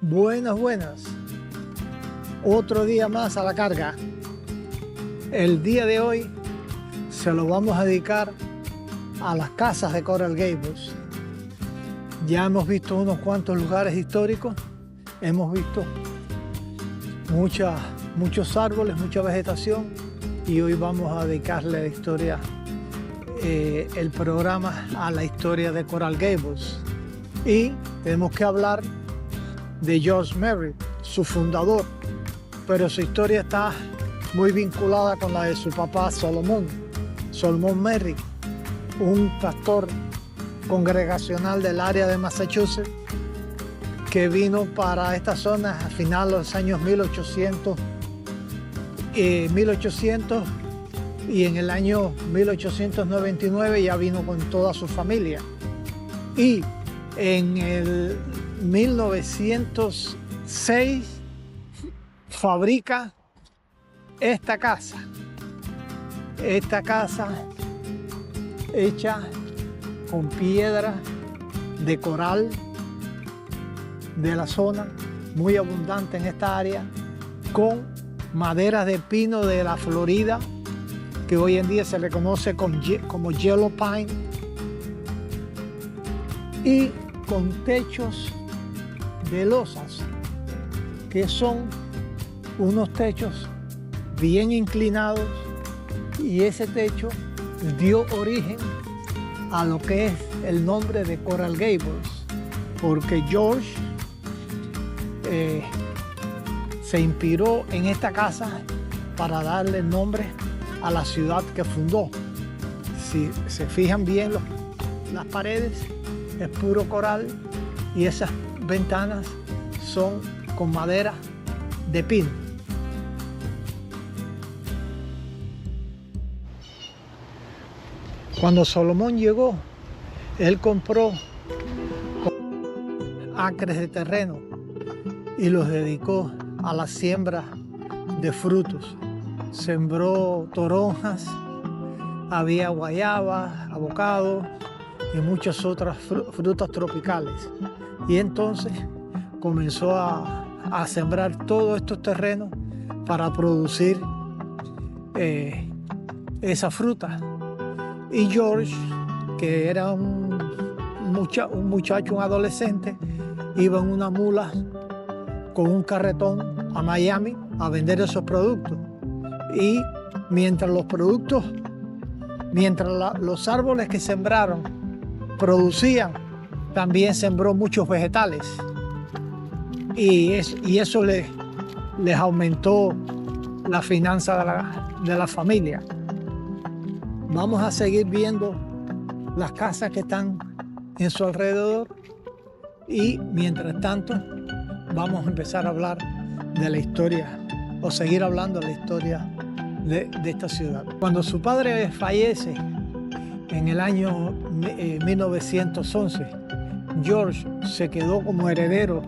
Buenas, buenas. Otro día más a la carga. El día de hoy se lo vamos a dedicar a las casas de Coral Gables. Ya hemos visto unos cuantos lugares históricos, hemos visto muchos árboles, mucha vegetación, y hoy vamos a dedicarle la historia, el programa a la historia de Coral Gables. Y tenemos que hablar de George Merrick, su fundador, pero su historia está muy vinculada con la de su papá Solomon Merrick, un pastor congregacional del área de Massachusetts que vino para esta zona a finales de los años 1800 y en el año 1899 ya vino con toda su familia. Y en el 1906 fabrica esta casa hecha con piedra de coral de la zona, muy abundante en esta área, con maderas de pino de la Florida, que hoy en día se le conoce como yellow pine, y con techos de losas, que son unos techos bien inclinados, y ese techo dio origen a lo que es el nombre de Coral Gables, porque George se inspiró en esta casa para darle nombre a la ciudad que fundó. Si se fijan bien, las paredes es puro coral y esas ventanas son con madera de pino. Cuando Solomon llegó, él compró acres de terreno y los dedicó a la siembra de frutos. Sembró toronjas, había guayaba, avocado y muchas otras frutas tropicales. Y entonces comenzó a sembrar todos estos terrenos para producir esa fruta. Y George, que era un muchacho, un adolescente, iba en una mula con un carretón a Miami a vender esos productos. Y mientras los árboles que sembraron producían, también sembró muchos vegetales. Y eso les aumentó la finanza de la familia. Vamos a seguir viendo las casas que están en su alrededor, y mientras tanto vamos a empezar a hablar de la historia, o seguir hablando de la historia de esta ciudad. Cuando su padre fallece en el año 1911, George se quedó como heredero,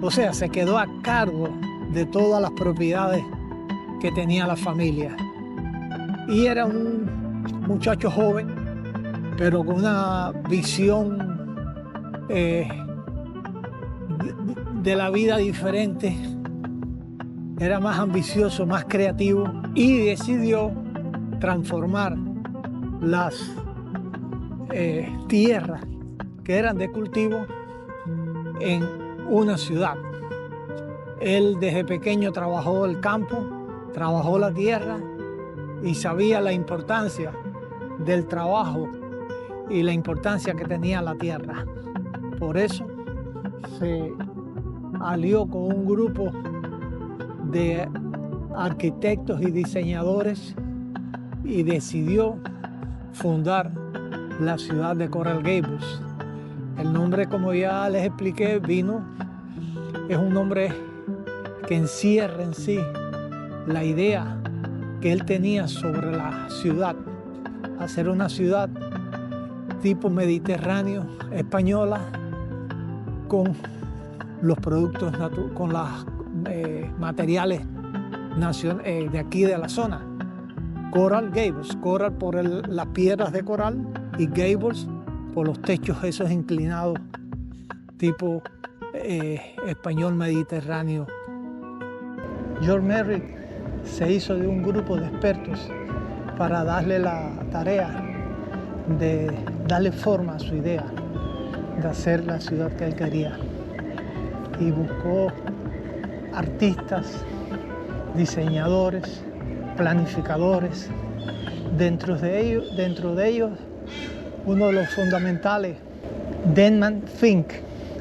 o sea, se quedó a cargo de todas las propiedades que tenía la familia. Y era un muchacho joven, pero con una visión de la vida diferente. Era más ambicioso, más creativo, y decidió transformar las tierras que eran de cultivo en una ciudad. Él desde pequeño trabajó el campo, trabajó la tierra y sabía la importancia del trabajo y la importancia que tenía la tierra. Por eso se alió con un grupo de arquitectos y diseñadores y decidió fundar la ciudad de Coral Gables. El nombre, como ya les expliqué, es un nombre que encierra en sí la idea que él tenía sobre la ciudad, hacer una ciudad tipo mediterráneo, española, con los productos, con los materiales de aquí de la zona. Coral Gables, coral por las piedras de coral, y Gables por los techos esos inclinados tipo español mediterráneo. George Merrick se hizo de un grupo de expertos para darle la tarea de darle forma a su idea de hacer la ciudad que él quería. Y buscó artistas, diseñadores, planificadores. Dentro de ellos, uno de los fundamentales, Denman Fink,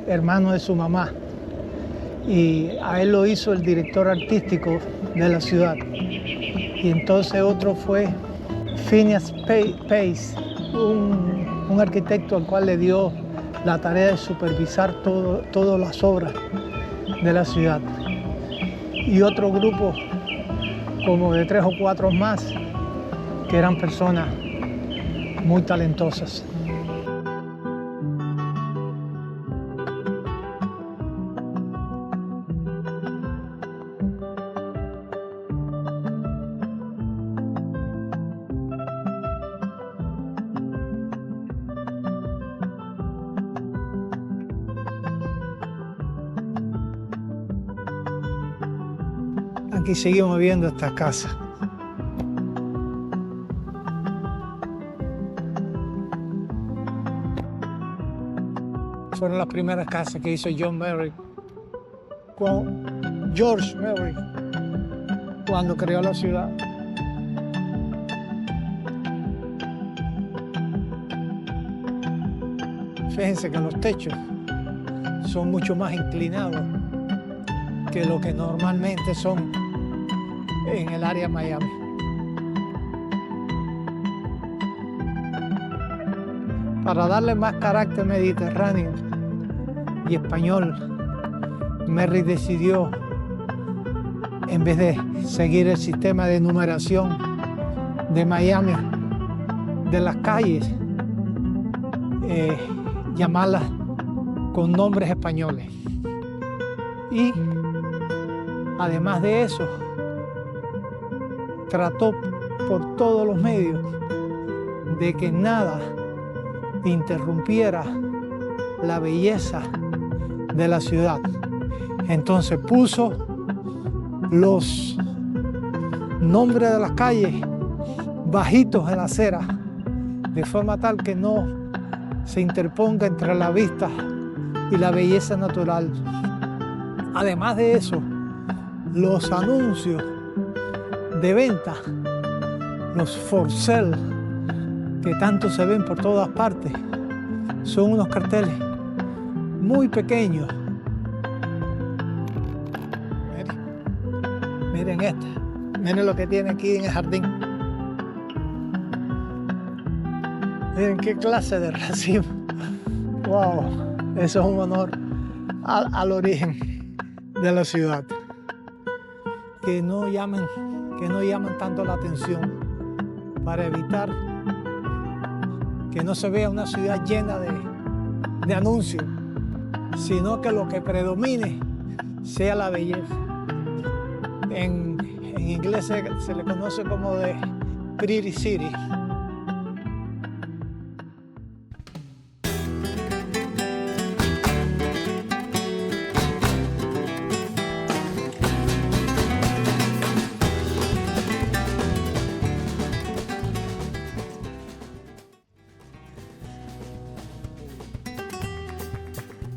hermano de su mamá. Y a él lo hizo el director artístico de la ciudad. Y entonces otro fue Phineas Pace, un arquitecto al cual le dio la tarea de supervisar todas las obras de la ciudad. Y otro grupo como de 3 o 4 más que eran personas muy talentosas. Aquí seguimos viendo esta casa. Fueron las primeras casas que hizo George Merrick cuando creó la ciudad. Fíjense que los techos son mucho más inclinados que lo que normalmente son en el área de Miami. Para darle más carácter mediterráneo y español, Merrick decidió, en vez de seguir el sistema de numeración de Miami, de las calles, llamarlas con nombres españoles. Y además de eso, trató por todos los medios de que nada interrumpiera la belleza de la ciudad. Entonces puso los nombres de las calles bajitos en la acera, de forma tal que no se interponga entre la vista y la belleza natural. Además de eso, los anuncios de venta, los for sale, que tanto se ven por todas partes, son unos carteles muy pequeños. Miren este, miren lo que tiene aquí en el jardín. Miren qué clase de racimo. Wow, eso es un honor al origen de la ciudad. Que no llaman tanto la atención, para evitar que no se vea una ciudad llena de anuncios, sino que lo que predomine sea la belleza. En inglés se le conoce como de Pretty City.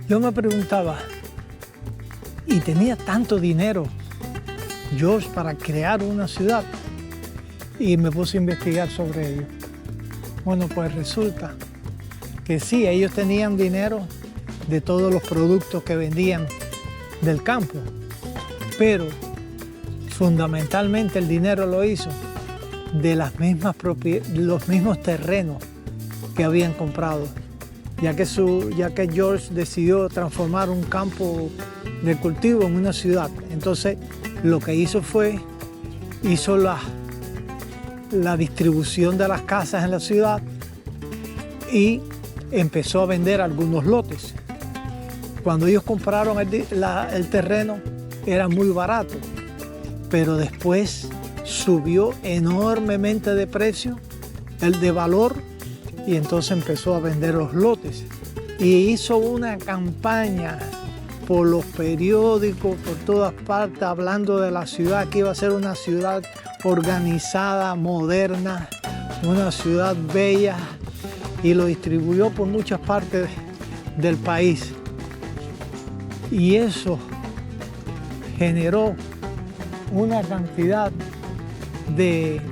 Yo me preguntaba, ¿y tenía tanto dinero George para crear una ciudad? Y me puse a investigar sobre ello. Bueno, pues resulta que sí, ellos tenían dinero de todos los productos que vendían del campo, pero fundamentalmente el dinero lo hizo de los mismos terrenos que habían comprado. Ya que George decidió transformar un campo de cultivo en una ciudad. Entonces, lo que hizo la distribución de las casas en la ciudad y empezó a vender algunos lotes. Cuando ellos compraron el terreno, era muy barato, pero después subió enormemente de precio, el de valor, y entonces empezó a vender los lotes y hizo una campaña por los periódicos, por todas partes, hablando de la ciudad, que iba a ser una ciudad organizada, moderna, una ciudad bella, y lo distribuyó por muchas partes del país. Y eso generó una cantidad de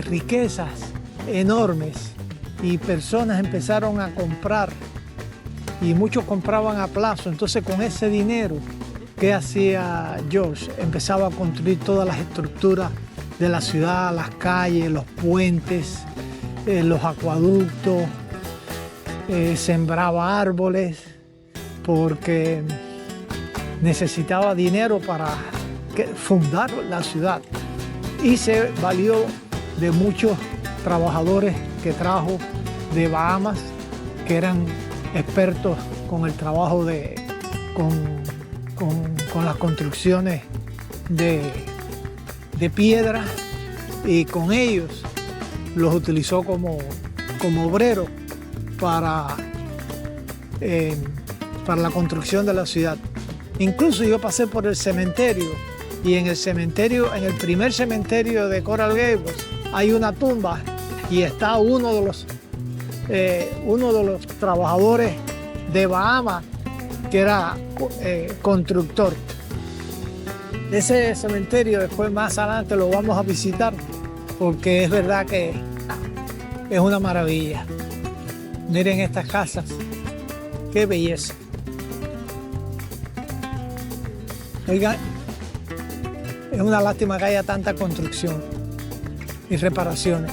riquezas enormes, y personas empezaron a comprar, y muchos compraban a plazo. Entonces, con ese dinero, ¿qué hacía George? Empezaba a construir todas las estructuras de la ciudad, las calles, los puentes, los acueductos, sembraba árboles, porque necesitaba dinero para fundar la ciudad, y se valió de muchos trabajadores que trajo de Bahamas, que eran expertos con el trabajo con las construcciones de piedra, y con ellos los utilizó como obreros para la construcción de la ciudad. Incluso yo pasé por el cementerio, y en el primer cementerio de Coral Gables hay una tumba, y está uno de los trabajadores de Bahamas, que era constructor. Ese cementerio después, más adelante, lo vamos a visitar, porque es verdad que es una maravilla. Miren estas casas, qué belleza. Oigan, es una lástima que haya tanta construcción y reparaciones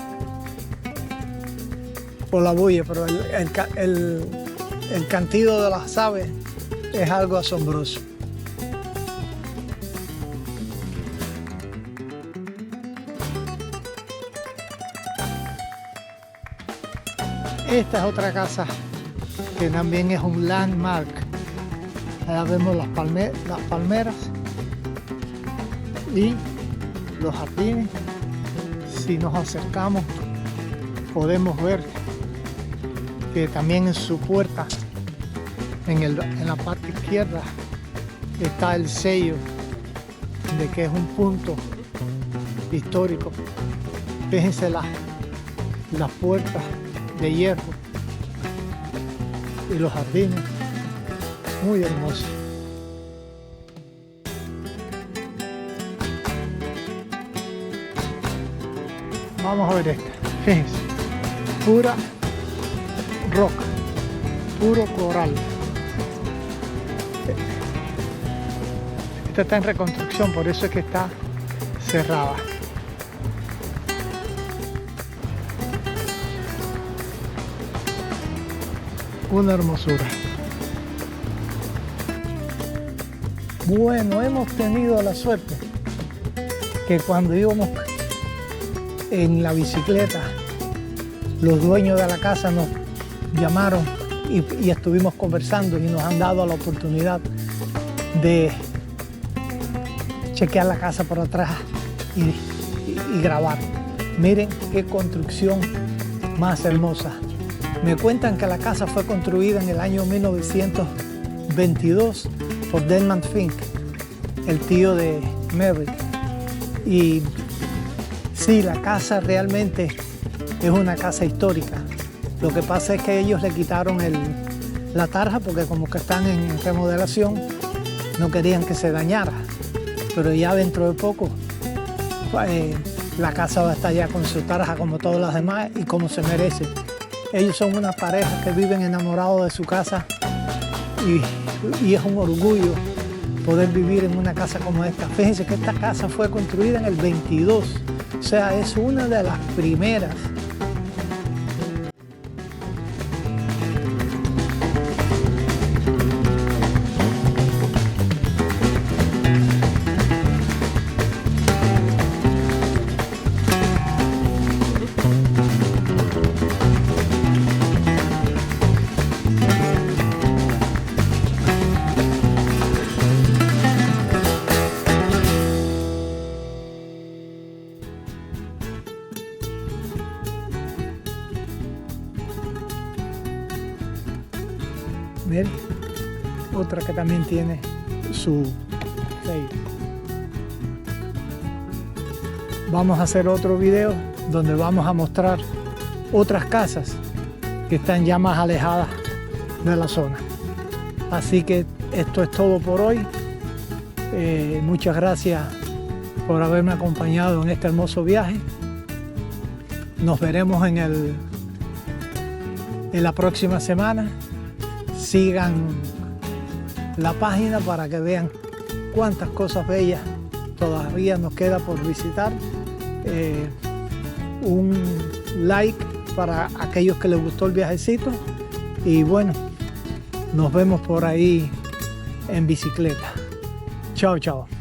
por la bulla, pero el cantido de las aves es algo asombroso. Esta es otra casa que también es un landmark. Allá vemos las palmeras y los jardines. Si nos acercamos, podemos ver que también en su puerta, en la parte izquierda, está el sello de que es un punto histórico. Fíjense las puertas de hierro y los jardines, muy hermosos. Vamos a ver esta, fíjense, pura roca, puro coral. Esta está en reconstrucción, por eso es que está cerrada. Una hermosura. Bueno, hemos tenido la suerte que cuando íbamos en la bicicleta, los dueños de la casa nos llamaron y estuvimos conversando, y nos han dado la oportunidad de chequear la casa por atrás y grabar. Miren qué construcción más hermosa. Me cuentan que la casa fue construida en el año 1922 por Desmond Fink, el tío de Mary. Y sí, la casa realmente es una casa histórica. Lo que pasa es que ellos le quitaron la tarja, porque como que están en remodelación, no querían que se dañara. Pero ya dentro de poco la casa va a estar ya con su tarja como todas las demás y como se merece. Ellos son una pareja que viven enamorados de su casa, y es un orgullo poder vivir en una casa como esta. Fíjense que esta casa fue construida en el 22, o sea, es una de las primeras. otra que también tiene su sello. Vamos a hacer otro video donde vamos a mostrar otras casas que están ya más alejadas de la zona. Así que esto es todo por hoy. Muchas gracias por haberme acompañado en este hermoso viaje. Nos veremos en la próxima semana. Sigan la página para que vean cuántas cosas bellas todavía nos queda por visitar. Un like para aquellos que les gustó el viajecito. Y bueno, nos vemos por ahí en bicicleta. Chao, chao.